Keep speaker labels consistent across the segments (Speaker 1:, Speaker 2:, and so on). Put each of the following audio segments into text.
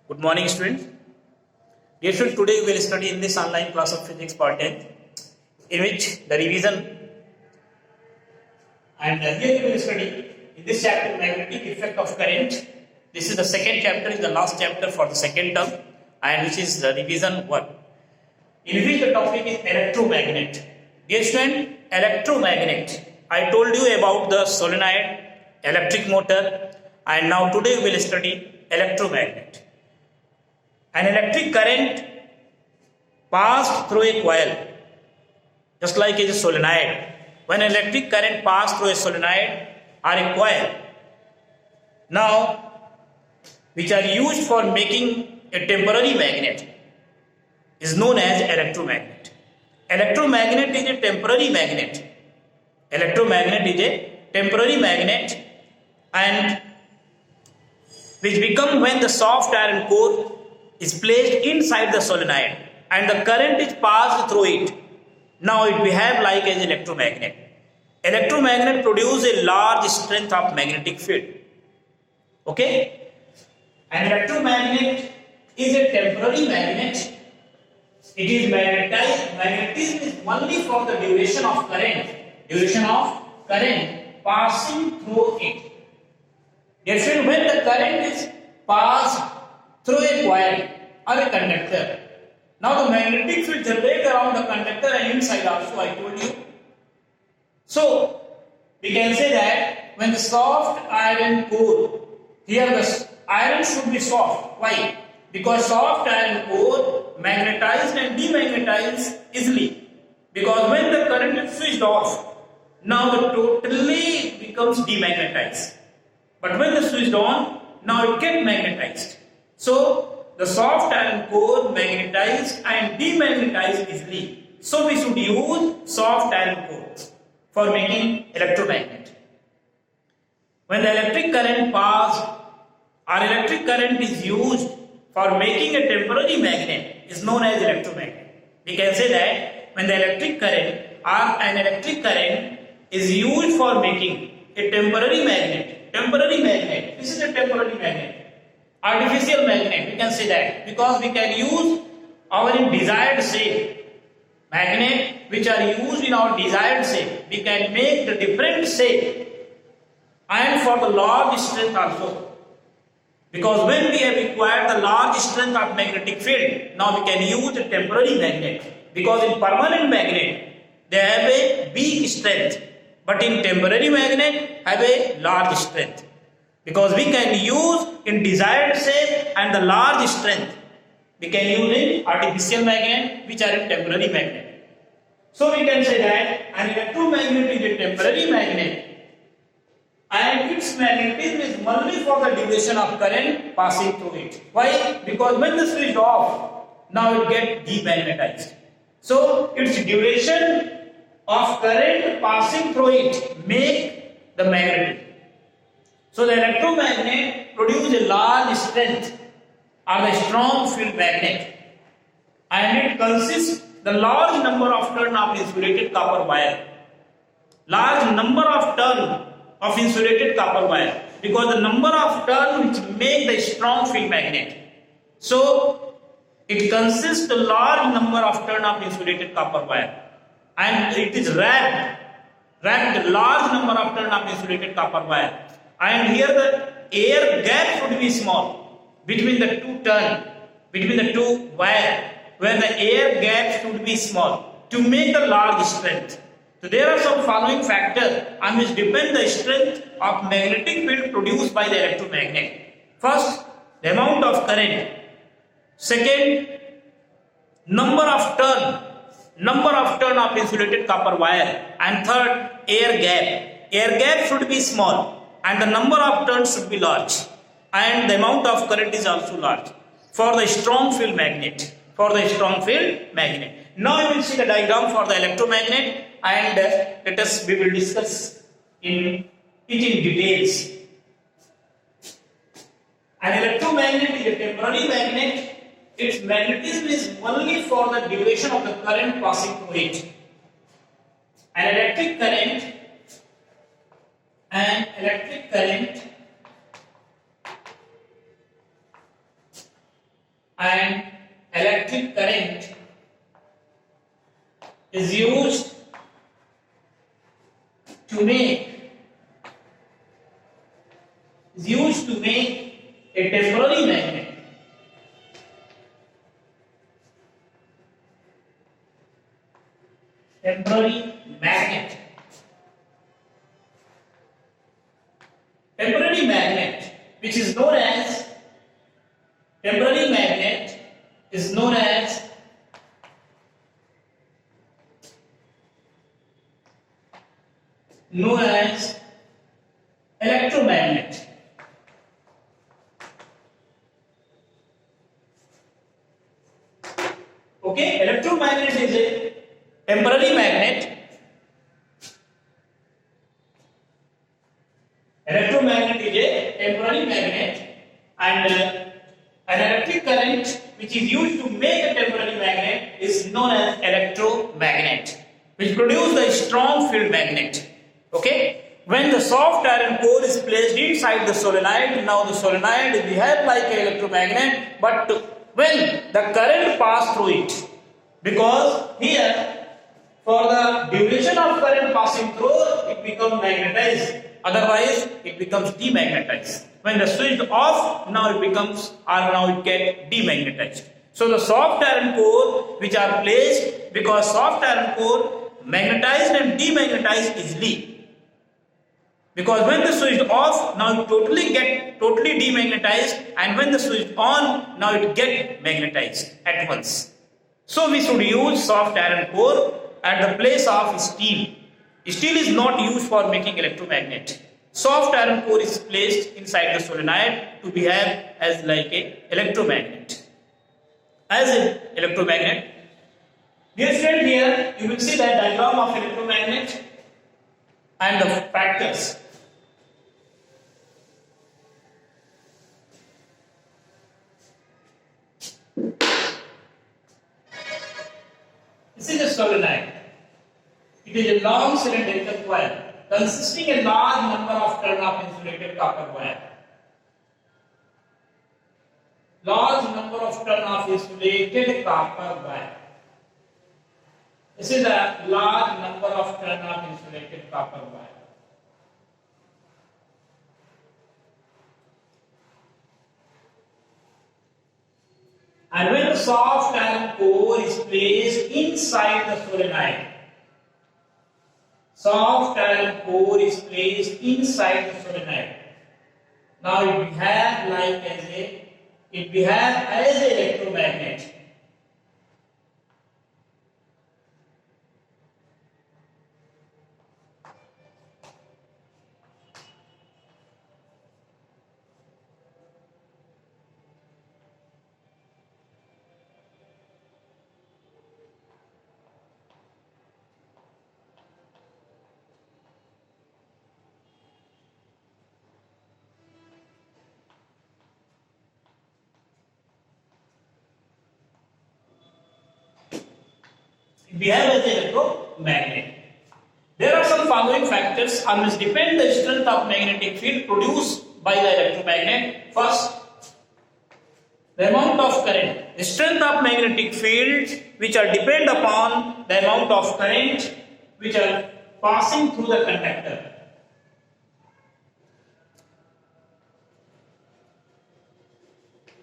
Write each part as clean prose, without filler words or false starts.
Speaker 1: Good morning, students. Dear students, today we will study in this online class of physics part 10, in which the revision and here we will study in this chapter magnetic effect of current. This is the second chapter, is the last chapter for the second term, and which is the revision 1, in which the topic is electromagnet. Dear student, electromagnet. I told you about the solenoid, electric motor, and now today we will study electromagnet. An electric current passed through a coil, just like a solenoid. When electric current passed through a solenoid or a coil, now which are used for making a temporary magnet, is known as electromagnet. Electromagnet is a temporary magnet. Electromagnet is a temporary magnet, and which become when the soft iron core is placed inside the solenoid and the current is passed through it. Now it behave like an electromagnet. Electromagnet produce a large strength of magnetic field. Okay? An electromagnet is a temporary magnet. It is magnetized. Magnetism is only for the duration of current passing through it. Therefore, when the current is passed through a coil or a conductor, now the magnetic field generates around the conductor and inside also, I told you. So we can say that when the soft iron core, here the iron should be soft. Why? Because soft iron core magnetized and demagnetized easily. Because when the current is switched off, now it totally becomes demagnetized. But when the switched on, now it gets magnetized. So the soft iron core magnetized and demagnetized easily. So we should use soft iron cores for making electromagnet. When the electric current passed or electric current is used for making a temporary magnet, is known as electromagnet. We can say that when the electric current or an electric current is used for making a temporary magnet, this is a temporary magnet, artificial magnet, we can say that, because we can use our desired shape, magnet which are used in our desired shape, we can make the different shape and for the large strength also. Because when we have acquired the large strength of magnetic field, now we can use a temporary magnet. Because in permanent magnet, they have a big strength, but in temporary magnet have a large strength. Because we can use in desired shape and the large strength, we can use in artificial magnet which are in temporary magnet. So we can say that an electromagnet is a temporary magnet and its magnetism is only for the duration of current passing through it. Why? Because when the switch off, now it gets demagnetized. So its duration of current passing through it make the magnetism. So the electromagnet produces a large strength or the strong field magnet, and it consists the large number of turn of insulated copper wire. Large number of turn of insulated copper wire, because the number of turn which make the strong field magnet. So it consists the large number of turn of insulated copper wire, and it is wrapped large number of turn of insulated copper wire. And here the air gap should be small between the two wire, where the air gap should be small to make the large strength. So there are some following factors on which depend the strength of magnetic field produced by the electromagnet. First, the amount of current. Second, number of turn of insulated copper wire. And third, air gap. Air gap should be small and the number of turns should be large, and the amount of current is also large for the strong field magnet. Now we will see the diagram for the electromagnet, and we will discuss it in details. An electromagnet is a temporary magnet. Its magnetism is only for the duration of the current passing through it. An electric current and electric current is used to make a temporary magnet. Temporary magnet. Temporary magnet, which is known as temporary magnet, is known as electromagnet. Okay, electromagnet is a temporary magnet. Electromagnet is a temporary magnet, and an electric current which is used to make a temporary magnet is known as electromagnet, which produces a strong field magnet. Okay. When the soft iron core is placed inside the solenoid, now the solenoid will behave like an electromagnet, but when the current pass through it, because here for the duration of current passing through, it becomes magnetized, otherwise it becomes demagnetized. When the switch off, now it get demagnetized. So the soft iron core which are placed, because soft iron core magnetized and demagnetized easily. Because when the switch off, now it totally demagnetized, and when the switch on, now it get magnetized at once. So we should use soft iron core at the place of steel. Steel is not used for making electromagnet. Soft iron core is placed inside the solenoid to behave as like a electromagnet. As an electromagnet. Dear friend, here you will see the diagram of electromagnet and the factors. This is a solenoid. It is a long cylindrical coil consisting a large number of turn of insulated copper wire. Large number of turn of insulated copper wire. This is a large number of turn of insulated copper wire. And when the soft iron core is placed inside the solenoid, soft iron core is placed inside the solenoid. Now it behaves as an electromagnet. Behave as an electromagnet. There are some following factors on which depend the strength of magnetic field produced by the electromagnet. First, the amount of current. The strength of magnetic fields which are depend upon the amount of current which are passing through the conductor.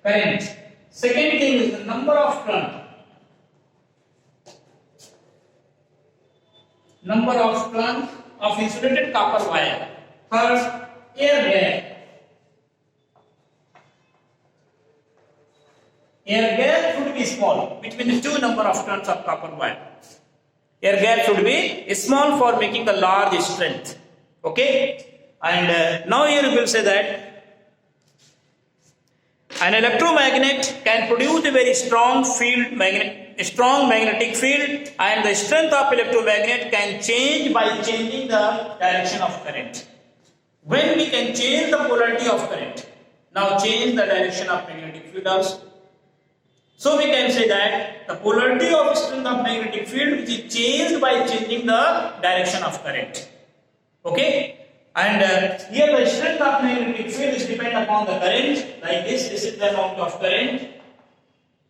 Speaker 1: Current. Second thing is the number of turns. Number of turns of insulated copper wire. Third, air gap. Air gap should be small between the two number of turns of copper wire. Air gap should be small for making the large strength. Okay? And now here we will say that an electromagnet can produce a very strong magnetic field, and the strength of electromagnet can change by changing the direction of current. When we can change the polarity of current, now change the direction of magnetic field also. So we can say that the polarity of strength of magnetic field which is changed by changing the direction of current. Okay? And here the strength of magnetic field is dependent upon the current, like this. This is the amount of current.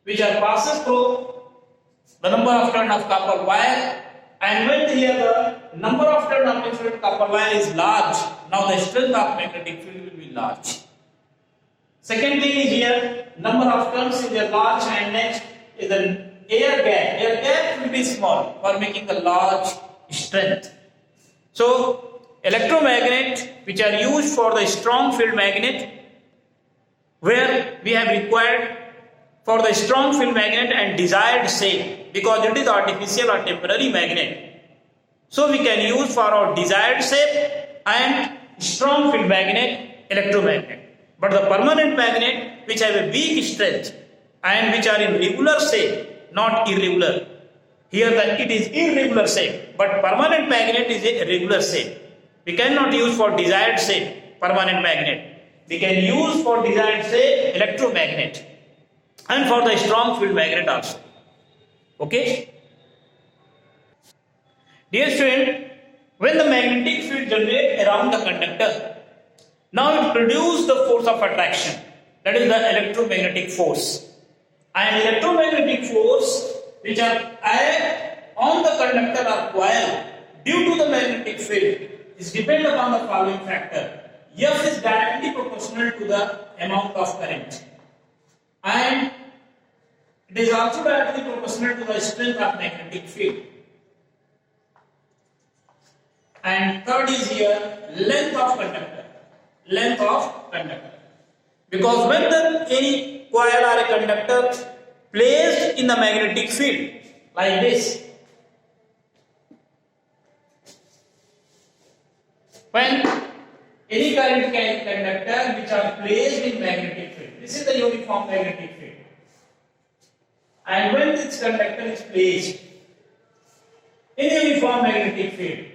Speaker 1: which are passes through the number of turn of copper wire, and when here the number of turn of insulated copper wire is large, now the strength of magnetic field will be large. Second thing is here, number of turns is a large, and next is an air gap. Air gap will be small for making the large strength. So electromagnet which are used for the strong field magnet, where we have required for the strong field magnet and desired shape, because it is artificial or temporary magnet. So we can use for our desired shape and strong field magnet electromagnet. But the permanent magnet which have a big strength and which are in regular shape, not irregular. Here it is irregular shape, but permanent magnet is a regular shape. We cannot use for desired shape permanent magnet. We can use for desired shape electromagnet and for the strong field magnet also. Okay? Dear student, when the magnetic field generates around the conductor, now it produces the force of attraction, that is the electromagnetic force. And electromagnetic force which are act on the conductor or coil due to the magnetic field is dependent upon the following factor. F is directly proportional to the amount of current, and it is also directly proportional to the strength of magnetic field. And third is here, length of conductor. Length of conductor. Because when any coil or a conductor placed in the magnetic field like this, when any current conductor which are placed in magnetic field, this is the uniform magnetic field, and when this conductor is placed in a uniform magnetic field,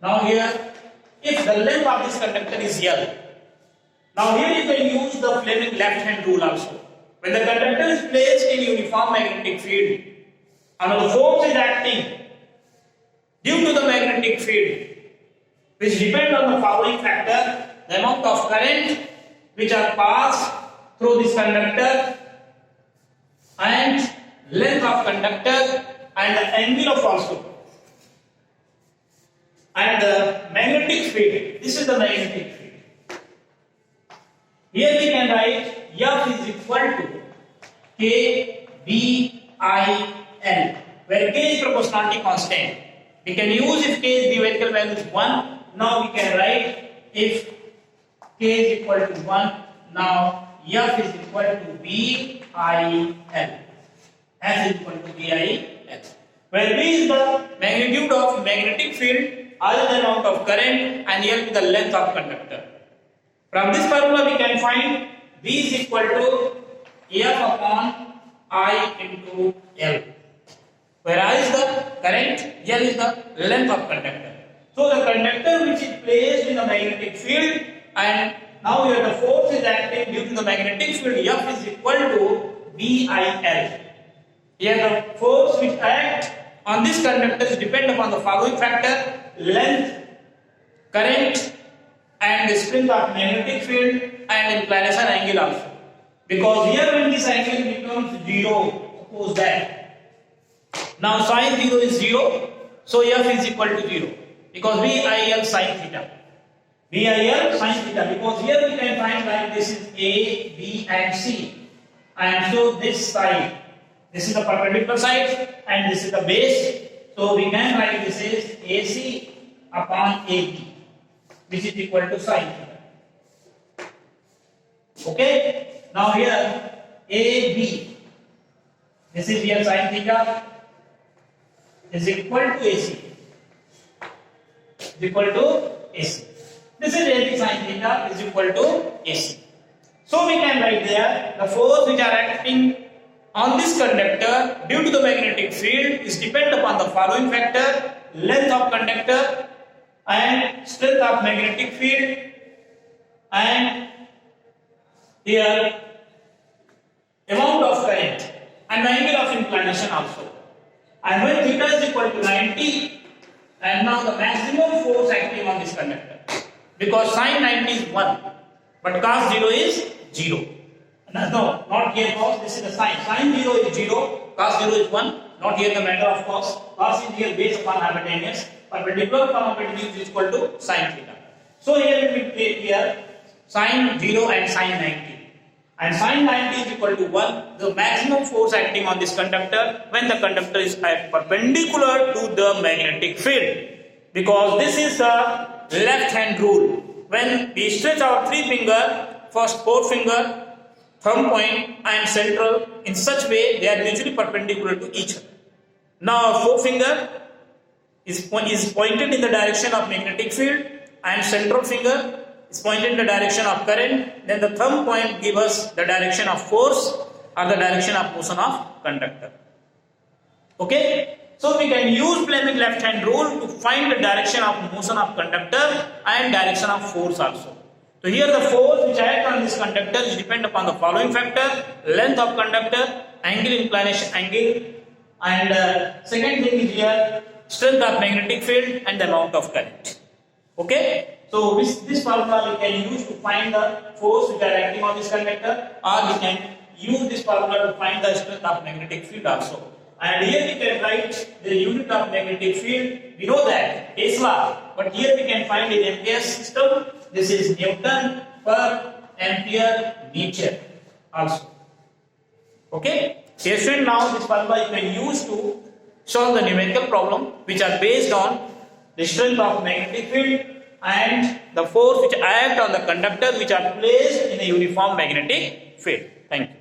Speaker 1: now here if the length of this conductor is L, now here you can use the Fleming left hand rule also. When the conductor is placed in uniform magnetic field and the force is acting due to the magnetic field, which depend on the following factor: the amount of current which are passed through this conductor, and length of conductor, and the angle of also, and the magnetic field. This is the magnetic field. Here we can write F is equal to K B I L, where K is proportionality constant. We can use if K is theoretical value is 1. Now we can write if K is equal to 1. Now F is equal to B I L. F is equal to B I L. Where B is the magnitude of magnetic field, I is the amount of current, and L is the length of conductor. From this formula we can find B is equal to F upon I into L, where I is the current, L is the length of conductor. So the conductor which is placed in the magnetic field, and now here the force is acting due to the magnetic field, F is equal to BIL. Here the force which acts on this conductor is depend upon the following factor: length, current, and the strength of magnetic field, and inclination angle also. Because here when this angle becomes 0, suppose that now sin 0 is 0, so F is equal to 0, because BIL sin theta. BIL sin theta, because here we can find that this is A, B and C, and so this side, this is the perpendicular side and this is the base, so we can write this is AC upon AB, which is equal to sin theta. Okay, now here AB, this is here sin theta, is equal to AC, is equal to AC. This is AB sin theta is equal to AC. So we can write there the force which are acting on this conductor due to the magnetic field is depend upon the following factor: length of conductor, and strength of magnetic field, and here amount of current, and the angle of inclination also. And when theta is equal to 90, and now the maximum force acting on this conductor, because sin 90 is 1, but cos 0 is 0. No, not here cos, this is the sine. Sine 0 is 0, cos 0 is 1. Not here the matter of cos. Cos is here based upon hypotenuse. Perpendicular from hypotenuse is equal to sine theta. So here we take here sine 0 and sine 90. And sine 90 is equal to 1. The maximum force acting on this conductor when the conductor is perpendicular to the magnetic field. Because this is the left hand rule. When we stretch our three finger, first forefinger, thumb point and central in such way they are mutually perpendicular to each other. Now our forefinger is pointed in the direction of magnetic field and central finger is pointed in the direction of current. Then the thumb point gives us the direction of force or the direction of motion of conductor. Okay? So we can use Fleming left hand rule to find the direction of motion of conductor and direction of force also. So here the force which acts on this conductor is depend upon the following factor: length of conductor, angle inclination angle, and second thing is here strength of magnetic field and the amount of current. Okay? So this formula we can use to find the force which are acting on this conductor, or we can use this formula to find the strength of magnetic field also. And here we can write the unit of magnetic field. We know that Tesla, but here we can find in MKS system. This is Newton per ampere meter also. Okay? Here student, now this formula you can use to solve the numerical problem which are based on the strength of magnetic field and the force which act on the conductor which are placed in a uniform magnetic field. Thank you.